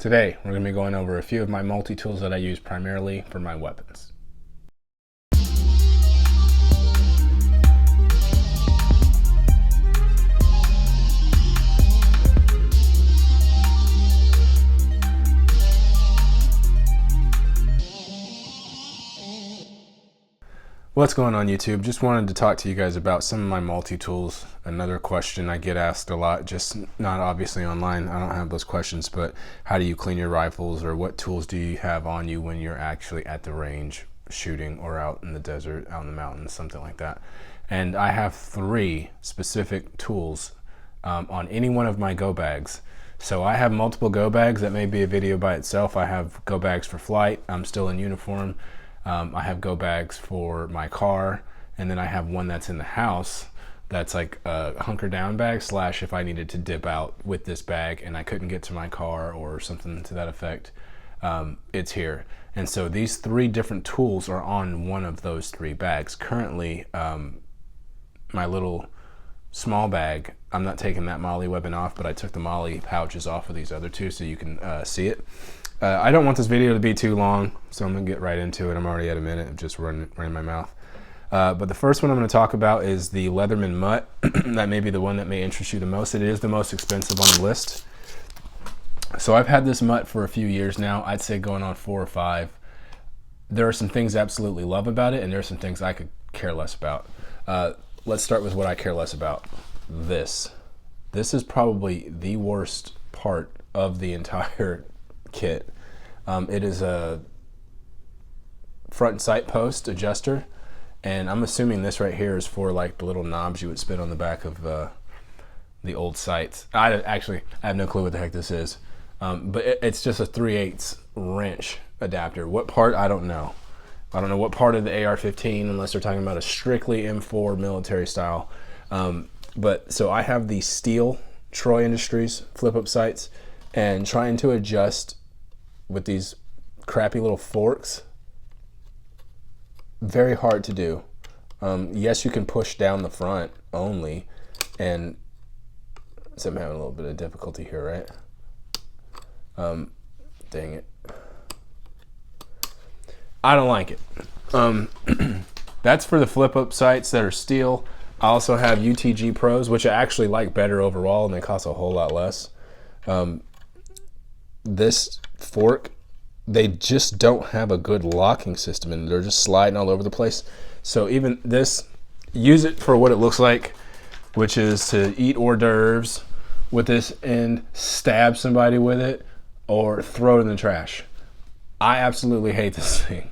Today, we're going to be going over a few of my multi-tools that I use primarily for my weapons. What's going on YouTube? Just wanted to talk to you guys about some of my multi-tools. Another question I get asked a lot, just not obviously online. I don't have those questions, but how do you clean your rifles, or what tools do you have on you when you're actually at the range shooting or out in the desert, out in the mountains, something like that. And I have 3 specific tools on any one of my go bags. So I have multiple go bags. That may be a video by itself. I have go bags for flight. I'm still in uniform. I have go bags for my car, and then I have one that's in the house that's like a hunker down bag slash if I needed to dip out with this bag and I couldn't get to my car or something to that effect, it's here. And so these 3 different tools are on one of those 3 bags. Currently, my little small bag, I'm not taking that MOLLE weapon off, but I took the MOLLE pouches off of these other 2 so you can see it. I don't want this video to be too long, so I'm gonna get right into it. I'm already at a minute of just running my mouth. But the first one I'm gonna talk about is the Leatherman Mut. That may be the one that may interest you the most. It is the most expensive on the list. So I've had this Mut for a few years now. I'd say going on 4 or 5. There are some things I absolutely love about it, and there are some things I could care less about. Let's start with what I care less about. This is probably the worst part of the entire kit. It is a front sight post adjuster, and I'm assuming this right here is for like the little knobs you would spin on the back of the old sights. I have no clue what the heck this is, but it's just a 3/8 wrench adapter. What part? I don't know. I don't know what part of the AR-15, unless they're talking about a strictly M4 military style. But so I have the steel Troy Industries flip-up sights, and trying to adjust with these crappy little forks, very hard to do. Yes, you can push down the front only, and so I'm having a little bit of difficulty here, right? Dang it. I don't like it. That's for the flip-up sights that are steel. I also have UTG Pros, which I actually like better overall, and they cost a whole lot less. This fork, they just don't have a good locking system, and they're just sliding all over the place. So even this, use it for what it looks like, which is to eat hors d'oeuvres with this and stab somebody with it or throw it in the trash. I absolutely hate this thing.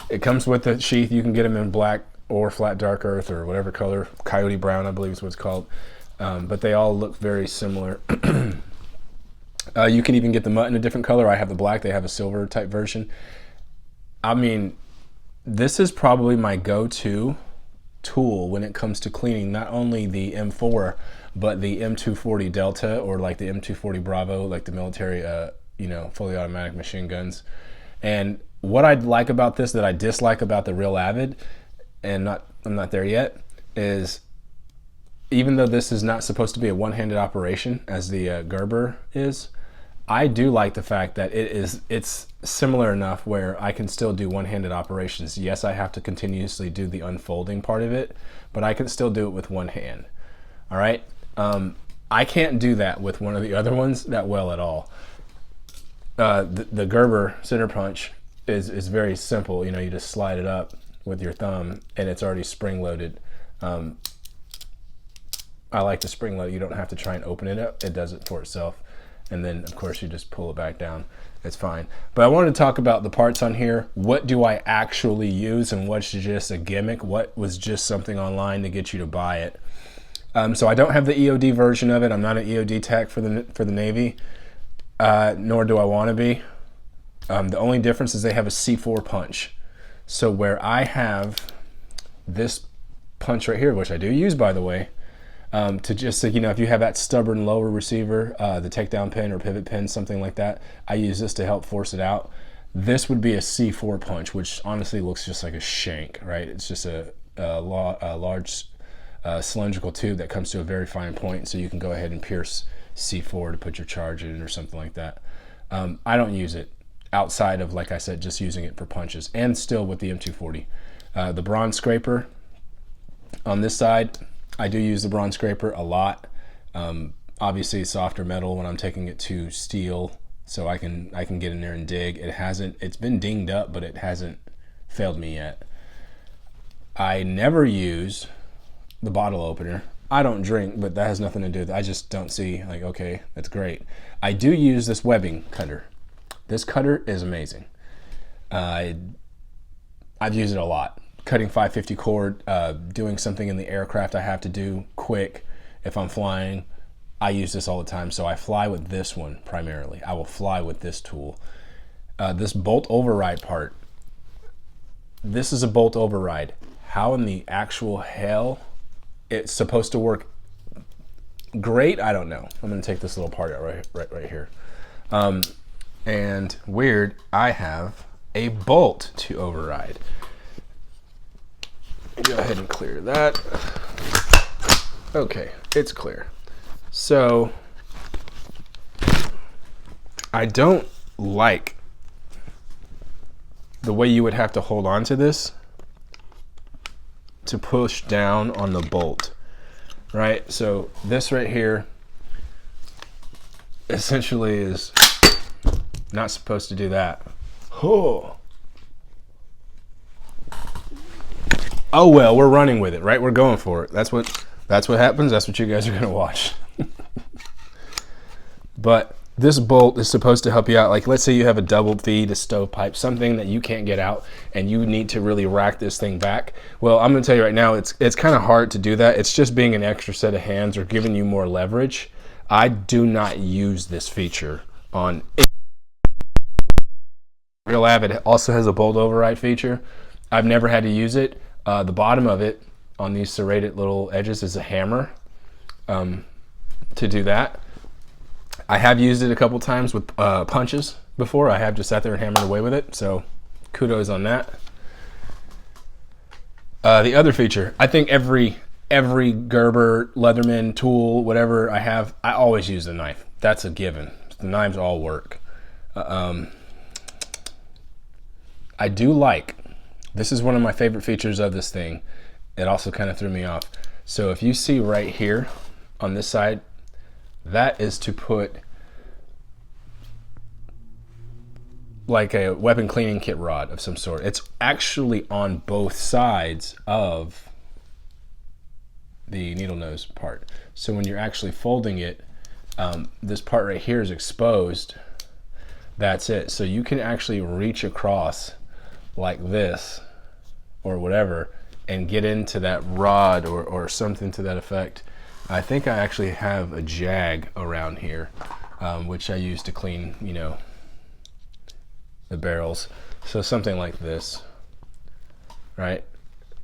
It comes with a sheath. You can get them in black or flat dark earth or whatever color, coyote brown I believe is what it's called, but they all look very similar. You can even get the Mut in a different color. I have the black, they have a silver type version. I mean, this is probably my go-to tool when it comes to cleaning not only the M4, but the M240 Delta, or like the M240 Bravo, like the military, fully automatic machine guns. And what I like about this that I dislike about the Real Avid, and I'm not there yet, is even though this is not supposed to be a one-handed operation as the Gerber is, I do like the fact that it's similar enough where I can still do one-handed operations. Yes, I have to continuously do the unfolding part of it, but I can still do it with one hand. All right, I can't do that with one of the other ones that well at all. The Gerber center punch is very simple. You know, you just slide it up with your thumb, and it's already spring-loaded. I like to spring load. You don't have to try and open it up. It does it for itself. And then of course you just pull it back down. It's fine. But I wanted to talk about the parts on here. What do I actually use, and what's just a gimmick? What was just something online to get you to buy it? So I don't have the EOD version of it. I'm not an EOD tech for the Navy, nor do I want to be. The only difference is they have a C4 punch. So where I have this punch right here, which I do use by the way, to just, if you have that stubborn lower receiver, the takedown pin or pivot pin, something like that, I use this to help force it out. This would be a C4 punch, which honestly looks just like a shank, right? It's just a large cylindrical tube that comes to a very fine point, so you can go ahead and pierce C4 to put your charge in or something like that. I don't use it outside of, like I said, just using it for punches, and still with the M240. The bronze scraper on this side, I do use the bronze scraper a lot. Obviously softer metal when I'm taking it to steel, so I can get in there and dig. It's been dinged up, but it hasn't failed me yet. I never use the bottle opener. I don't drink, but that has nothing to do with it. I just don't see, like, okay, that's great. I do use this webbing cutter. This cutter is amazing. I've used it a lot. Cutting 550 cord, doing something in the aircraft I have to do quick. If I'm flying, I use this all the time. So I fly with this one primarily. I will fly with this tool. This bolt override part, this is a bolt override. How in the actual hell it's supposed to work great, I don't know. I'm gonna take this little part out right here. And weird, I have a bolt to override. Go ahead and clear that. Okay, it's clear. So I don't like the way you would have to hold on to this to push down on the bolt, right? So this right here essentially is not supposed to do that. Oh well, we're running with it, right? We're going for it. That's what happens. That's what you guys are gonna watch. But this bolt is supposed to help you out. Like, let's say you have a double feed, a stovepipe, something that you can't get out, and you need to really rack this thing back. Well, I'm gonna tell you right now, it's kind of hard to do that. It's just being an extra set of hands or giving you more leverage. I do not use this feature on. Real Avid also has a bolt override feature. I've never had to use it. The bottom of it on these serrated little edges is a hammer to do that. I have used it a couple times with punches before. I have just sat there and hammered away with it, so kudos on that. The other feature, I think every Gerber, Leatherman tool, whatever I have, I always use the knife. That's a given. The knives all work. I do like, this is one of my favorite features of this thing. It also kind of threw me off. So if you see right here on this side, that is to put like a weapon cleaning kit rod of some sort. It's actually on both sides of the needle nose part. So when you're actually folding it, this part right here is exposed. That's it. So you can actually reach across like this or whatever and get into that rod or something to that effect. I think I actually have a jag around here, which I use to clean, you know, the barrels. So something like this, right?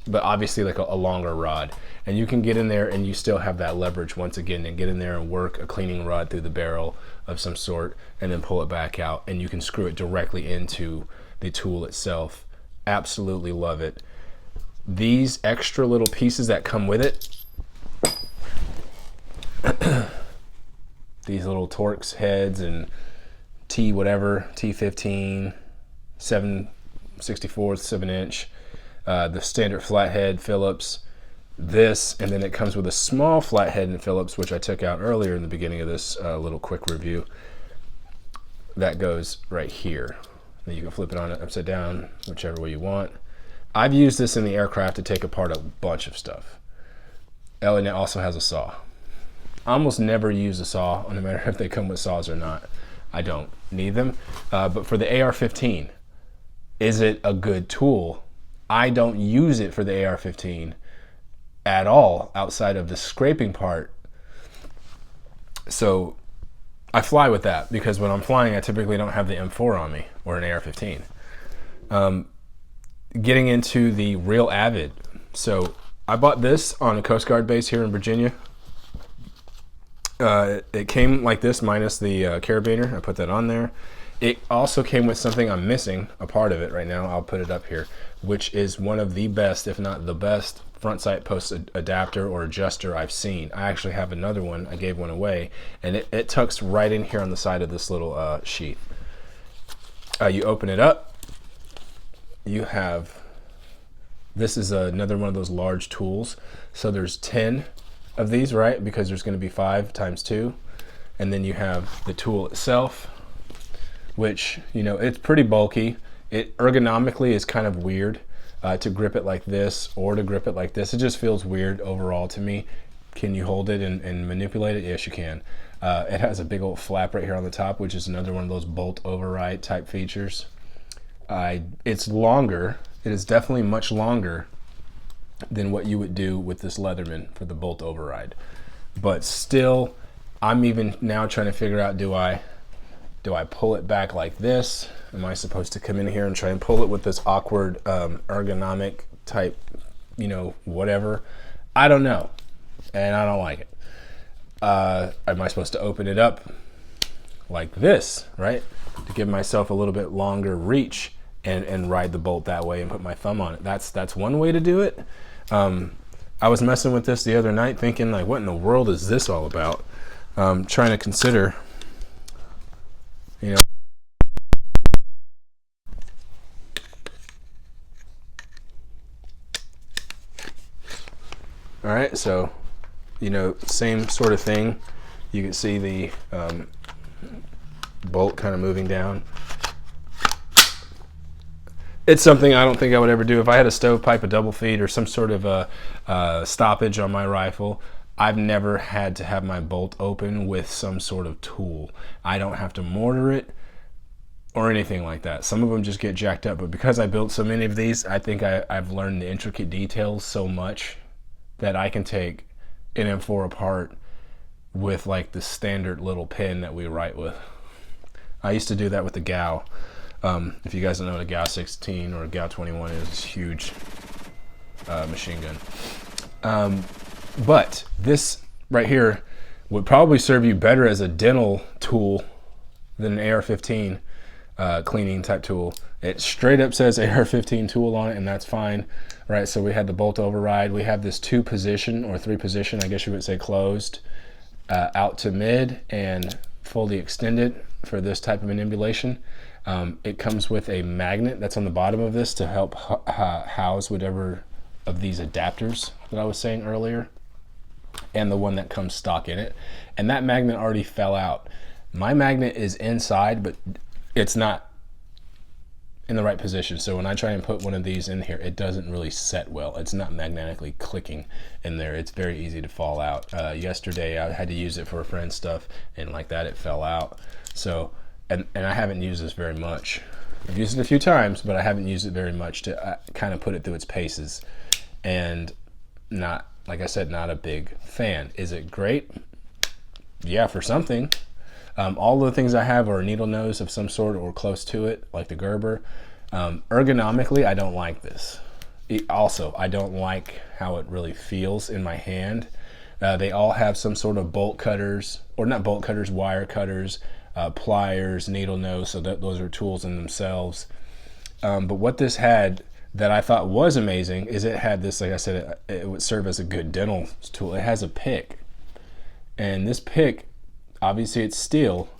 But obviously like a longer rod. And you can get in there and you still have that leverage once again, and get in there and work a cleaning rod through the barrel of some sort and then pull it back out, and you can screw it directly into the tool itself. Absolutely love it. These extra little pieces that come with it, these little Torx heads and T15, 7/64, 7-inch, the standard flathead Phillips, this, and then it comes with a small flathead in Phillips, which I took out earlier in the beginning of this little quick review. That goes right here. Then you can flip it on it upside down, whichever way you want. I've used this in the aircraft to take apart a bunch of stuff. And it also has a saw. I almost never use a saw, no matter if they come with saws or not. I don't need them. But for the AR-15, is it a good tool? I don't use it for the AR-15 at all outside of the scraping part. So I fly with that because when I'm flying, I typically don't have the M4 on me or an AR-15. Getting into the Real Avid. So I bought this on a Coast Guard base here in Virginia. It came like this minus the carabiner. I put that on there. It also came with something I'm missing, a part of it right now. I'll put it up here, which is one of the best, if not the best, front sight post adapter or adjuster I've seen. I actually have another one. I gave one away, and it tucks right in here on the side of this little sheath. You open it up. You have, this is another one of those large tools. So there's 10 of these, right? Because there's going to be 5 times 2. And then you have the tool itself, which, you know, it's pretty bulky. It ergonomically is kind of weird to grip it like this or to grip it like this. It just feels weird overall to me. Can you hold it and manipulate it? Yes, you can. It has a big old flap right here on the top, which is another one of those bolt override type features. It's longer. It is definitely much longer than what you would do with this Leatherman for the bolt override. But still, I'm even now trying to figure out, do I pull it back like this? Am I supposed to come in here and try and pull it with this awkward ergonomic type, you know, whatever? I don't know, and I don't like it. Am I supposed to open it up like this, right? To give myself a little bit longer reach and ride the bolt that way and put my thumb on it. That's one way to do it. I was messing with this the other night thinking, like, what in the world is this all about? Trying to consider, you know. All right, so, you know, same sort of thing. You can see the bolt kind of moving down. It's something I don't think I would ever do. If I had a stovepipe, a double feed, or some sort of a stoppage on my rifle, I've never had to have my bolt open with some sort of tool. I don't have to mortar it or anything like that. Some of them just get jacked up, but because I built so many of these, I think I've learned the intricate details so much that I can take an M4 apart with like the standard little pin that we write with. I used to do that with the GAU. If you guys don't know what a GAU 16 or a GAU 21 is, it's a huge machine gun. But this right here would probably serve you better as a dental tool than an AR-15 cleaning type tool. It straight up says AR-15 tool on it, and that's fine. Right, so we had the bolt override. We have this 2-position or 3-position, I guess you would say, closed out to mid and fully extended for this type of manipulation. It comes with a magnet that's on the bottom of this to help house whatever of these adapters that I was saying earlier, and the one that comes stock in it. And that magnet already fell out. My magnet is inside, but it's not in the right position. So when I try and put one of these in here, it doesn't really set well. It's not magnetically clicking in there. It's very easy to fall out. Yesterday I had to use it for a friend's stuff, and like that it fell out. So and I haven't used this very much. I've used it a few times, but I haven't used it very much to kind of put it through its paces. And not, like I said, not a big fan. Is it great? Yeah, for something. All the things I have are a needle nose of some sort or close to it, like the Gerber. Ergonomically, I don't like this. Also, I don't like how it really feels in my hand. They all have some sort of bolt cutters, or not bolt cutters, wire cutters, pliers, needle nose, so that those are tools in themselves. But what this had that I thought was amazing is it had this, like I said, it would serve as a good dental tool. It has a pick, and this pick, obviously it's steel.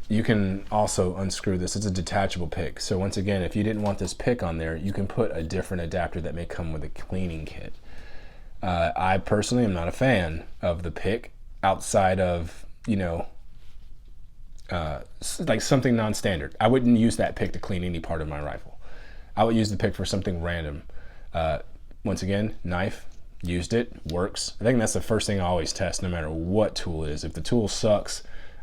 You can also unscrew this. It's a detachable pick. So once again, if you didn't want this pick on there, you can put a different adapter that may come with a cleaning kit. I personally am not a fan of the pick outside of, you know, like something non-standard. I wouldn't use that pick to clean any part of my rifle. I would use the pick for something random. Once again, knife, used it, works. I think that's the first thing I always test, no matter what tool it is. If the tool sucks,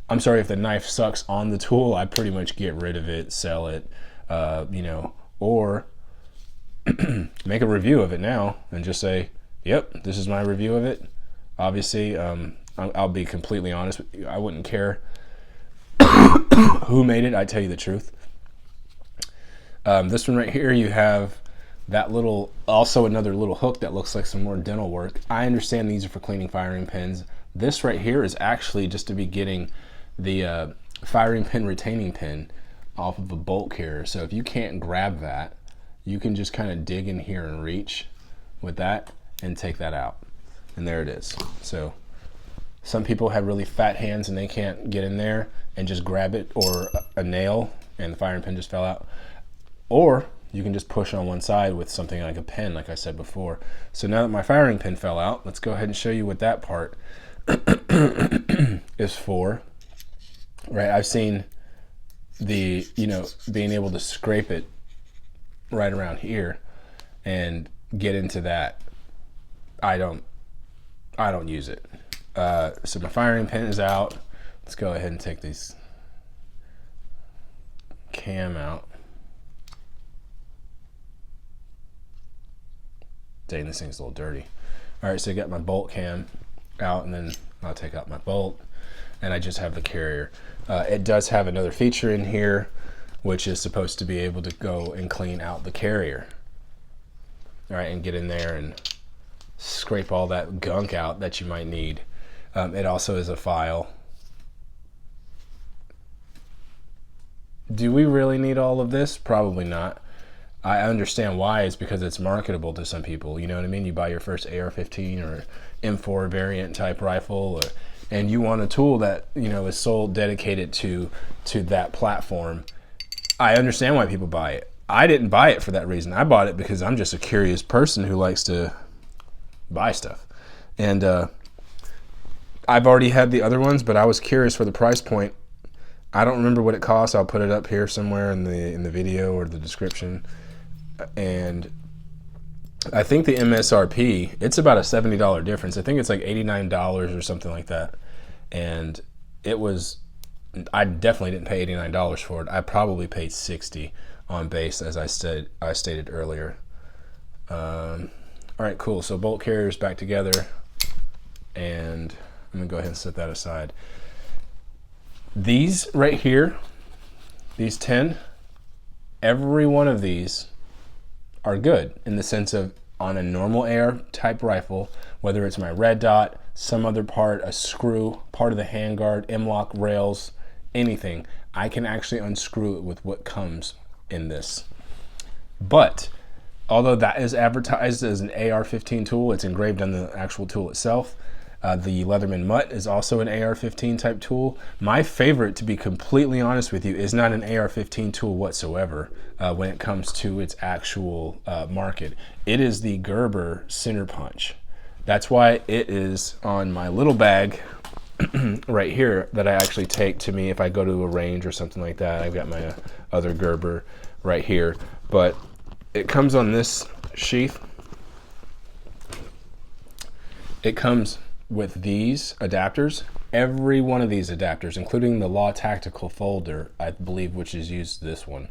I'm sorry, if the knife sucks on the tool, I pretty much get rid of it, sell it, you know, or make a review of it now and just say, yep, this is my review of it. Obviously, I'll be completely honest with you. I wouldn't care who made it. I tell you the truth. This one right here, you have that little, also another little hook that looks like some more dental work. I understand these are for cleaning firing pins. This right here is actually just to be getting the firing pin retaining pin off of a bolt carrier. So if you can't grab that, you can just kind of dig in here and reach with that and take that out. And there it is. So some people have really fat hands and they can't get in there and just grab it, or a nail and the firing pin just fell out. Or you can just push on one side with something like a pen, like I said before. So now that my firing pin fell out, let's go ahead and show you what that part is for. Right, I've seen the, being able to scrape it right around here and get into that. I don't use it. So my firing pin is out. Let's go ahead and take this cam out. Dang, this thing's a little dirty. All right, so I got my bolt cam out, and then I'll take out my bolt, and I just have the carrier. It does have another feature in here, which is supposed to be able to go and clean out the carrier. All right, and get in there and scrape all that gunk out that you might need. It also is a file. Do we really need all of this? Probably not. I understand why. It's because it's marketable to some people. You know what I mean? You buy your first AR-15 or M4 variant type rifle, and you want a tool that, is sold dedicated to that platform. I understand why people buy it. I didn't buy it for that reason. I bought it because I'm just a curious person who likes to buy stuff. And I've already had the other ones, but I was curious for the price point. I don't remember what it costs. I'll put it up here somewhere in the video or the description. And I think the MSRP, it's about a $70 difference. I think it's like $89 or something like that. And I definitely didn't pay $89 for it. I probably paid $60 on base, as I stated earlier. All right, cool. So bolt carriers back together, and I'm gonna go ahead and set that aside. These right here, these 10, every one of these are good in the sense of, on a normal AR type rifle, whether it's my red dot, some other part, a screw, part of the handguard, M-lock rails, anything, I can actually unscrew it with what comes in this. But although that is advertised as an AR-15 tool, it's engraved on the actual tool itself. The Leatherman Mut is also an AR-15 type tool. My favorite, to be completely honest with you, is not an AR-15 tool whatsoever when it comes to its actual market. It is the Gerber center punch. That's why it is on my little bag right here that I actually take to me if I go to a range or something like that. I've got my other Gerber right here, but it comes on this sheath. It comes with these adapters. Every one of these adapters, including the Law Tactical folder, I believe, which is used this one.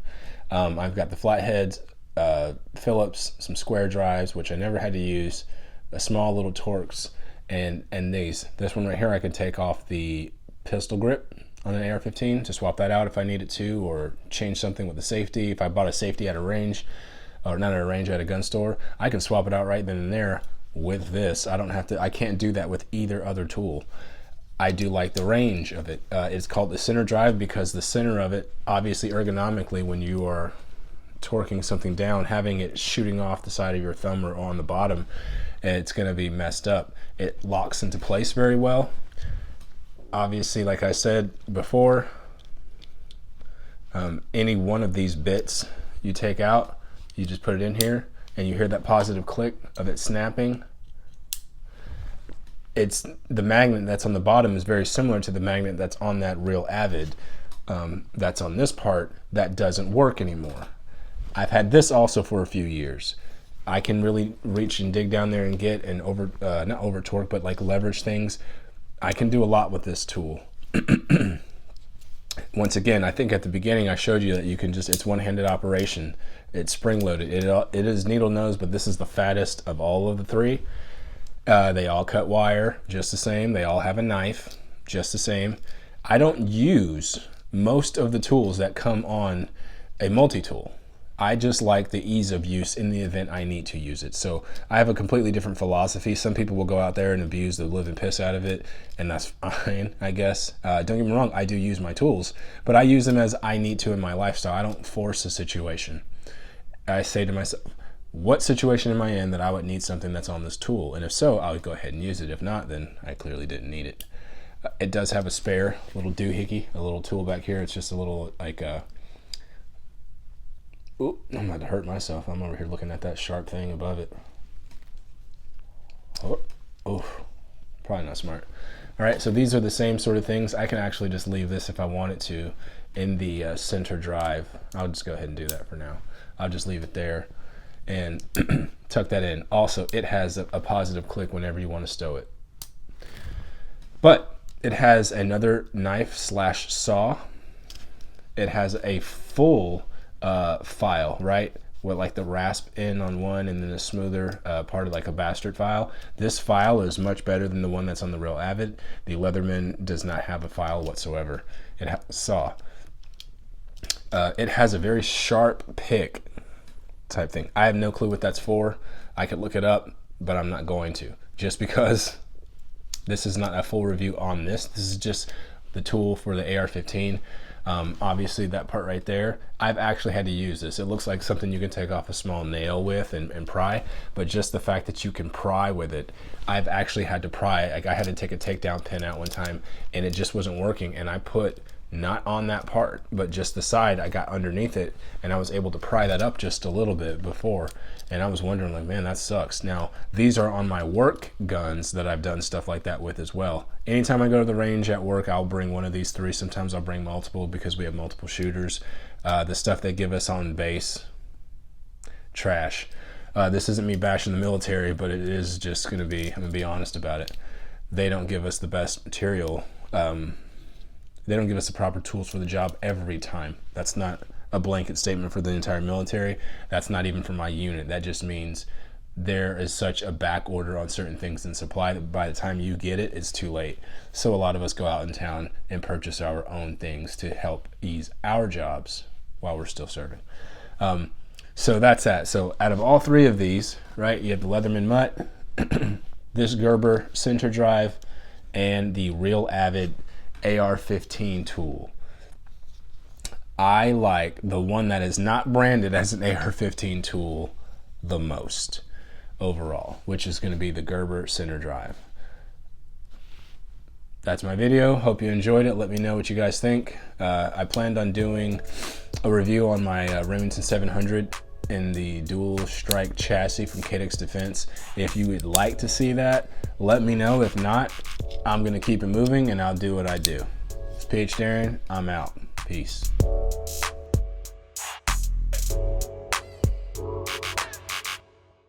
I've got the flatheads, Phillips, some square drives, which I never had to use, a small little Torx, and this one right here, I can take off the pistol grip on an AR-15 to swap that out if I needed to, or change something with the safety. If I bought a safety at a range, or not at a range, at a gun store, I can swap it out right then and there with this. I can't do that with either other tool. I do like the range of it. It's called the center drive because the center of it, obviously ergonomically, when you are torquing something down, having it shooting off the side of your thumb or on the bottom, it's going to be messed up. It locks into place very well. Obviously, like I said before, any one of these bits you take out, you just put it in here, and you hear that positive click of it snapping. It's the magnet that's on the bottom is very similar to the magnet that's on that Real Avid that's on this part that doesn't work anymore. I've had this also for a few years. I can really reach and dig down there and get and not over torque, but like leverage things. I can do a lot with this tool. Once again, I think at the beginning I showed you that you can just, it's one-handed operation. It's spring-loaded. It is needle nose, but this is the fattest of all of the three. They all cut wire just the same. They all have a knife just the same. I don't use most of the tools that come on a multi-tool. I just like the ease of use in the event I need to use it. So I have a completely different philosophy. Some people will go out there and abuse the living piss out of it, and that's fine, I guess. Don't get me wrong, I do use my tools, but I use them as I need to in my lifestyle. I don't force a situation. I say to myself, what situation am I in that I would need something that's on this tool? And if so, I would go ahead and use it. If not, then I clearly didn't need it. It does have a spare little doohickey, a little tool back here. It's just a little like ooh, I'm about to hurt myself. I'm over here looking at that sharp thing above it. Oh, probably not smart. All right, so these are the same sort of things. I can actually just leave this if I wanted to in the center drive. I'll just go ahead and do that for now. I'll just leave it there and tuck that in. Also, it has a positive click whenever you want to stow it. But it has another knife slash saw. It has a full file, right? With like the rasp end on one and then a smoother part of like a bastard file. This file is much better than the one that's on the Real Avid. The Leatherman does not have a file whatsoever. It has a saw. It has a very sharp pick type thing. I have no clue what that's for. I could look it up, but I'm not going to, just because this is not a full review on this. This is just the tool for the AR-15. Obviously that part right there, I've actually had to use this. It looks like something you can take off a small nail with and pry, but just the fact that you can pry with it, I've actually had to pry. Like I had to take a takedown pin out one time and it just wasn't working, and I put not on that part, but just the side, I got underneath it and I was able to pry that up just a little bit before. And I was wondering like, man, that sucks. Now, these are on my work guns that I've done stuff like that with as well. Anytime I go to the range at work, I'll bring one of these three. Sometimes I'll bring multiple because we have multiple shooters. The stuff they give us on base, trash. This isn't me bashing the military, but it is just gonna be, I'm gonna be honest about it. They don't give us the best material. They don't give us the proper tools for the job every time. That's not a blanket statement for the entire military. That's not even for my unit. That just means there is such a back order on certain things in supply that by the time you get it, it's too late. So a lot of us go out in town and purchase our own things to help ease our jobs while we're still serving. So that's that. So out of all three of these, right, you have the Leatherman Mut, this Gerber center drive, and the Real Avid AR-15 tool. I like the one that is not branded as an AR-15 tool the most overall, which is going to be the Gerber center drive. That's my video. Hope you enjoyed it. Let me know what you guys think. I planned on doing a review on my Remington 700 in the dual strike chassis from KDX Defense. If you would like to see that, let me know. If not, I'm gonna keep it moving and I'll do what I do. It's PH Darren, I'm out. Peace.